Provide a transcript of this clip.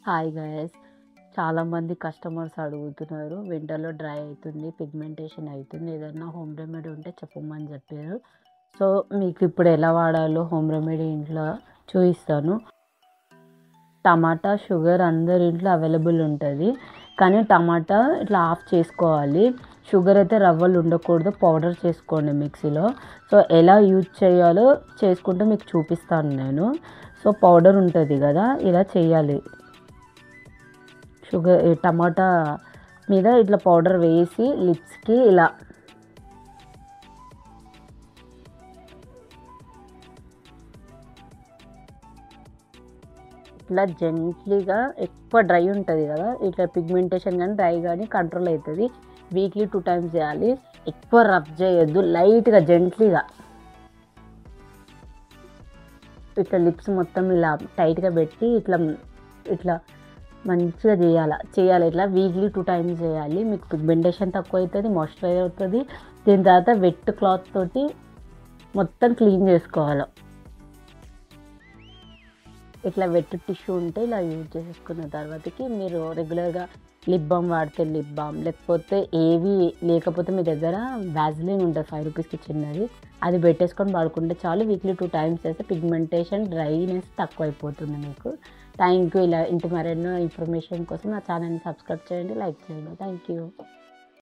Hi guys, చాలామంది customers అడుగుతున్నారు. వింటర్లో డ్రై అవుతుంది, పిగ్మెంటేషన్ అవుతుంది, ఏదైనా హోమ్ రెమెడీ ఉంటే చెప్పమని చెప్పారు. సో మీకు ఇప్పుడు ఎలా వాడాలో హోమ్ రెమెడీ ఇంట్లో చూపిస్తాను. టమాటా, షుగర్ అందరి ఇంట్లో అవైలబుల్ ఉంటుంది, కానీ టమాటా ఇట్లా ఆఫ్ చేసుకోవాలి. షుగర్ అయితే రవ్వలు ఉండకూడదు, పౌడర్ చేసుకోండి మిక్సీలో. సో ఎలా యూజ్ చేయాలో చేసుకుంటూ మీకు చూపిస్తాను నేను. సో పౌడర్ ఉంటుంది కదా, ఇలా చేయాలి. షుగర్ టమాటా మీద ఇట్లా పౌడర్ వేసి లిప్స్కి ఇలా ఇట్లా జెంట్లీగా, ఎక్కువ డ్రై ఉంటుంది కదా, ఇట్లా పిగ్మెంటేషన్ కానీ డ్రై కానీ కంట్రోల్ అవుతుంది. వీక్లీ 2 times చేయాలి. ఎక్కువ రబ్ చేయొద్దు, లైట్గా జెంట్లీగా ఇట్లా లిప్స్ మొత్తం ఇలా టైట్గా పెట్టి ఇట్లా ఇట్లా మంచిగా చేయాలి. ఇట్లా వీక్లీ 2 times చేయాలి. మీకు పిగ్మెంటేషన్ తక్కువ అవుతుంది, మాయిశ్చరైజ్ అవుతుంది. దీని తర్వాత వెట్ క్లాత్ తోటి మొత్తం క్లీన్ చేసుకోవాలి. ఇట్లా వెట్ టిష్యూ ఉంటే ఇలా యూజ్ చేసుకున్న తర్వాతకి మీరు రెగ్యులర్గా లిప్ బామ్ వాడితే లిప్ బామ్, లేకపోతే ఏవి లేకపోతే మీ దగ్గర వ్యాజ్లిన్ ఉంటుంది 5 రూపీస్కి చిన్నది, అది పెట్టేసుకొని వాడుకుంటే చాలు. వీక్లీ 2 times చేస్తే పిగ్మెంటేషన్ డ్రైనెస్ తక్కువ అయిపోతుంది మీకు. Thank you. ఇలా ఇంటి మరెన్నో ఇన్ఫర్మేషన్ కోసం నా ఛానల్ని సబ్స్క్రైబ్ చేయండి, లైక్ చేయండి. Thank you.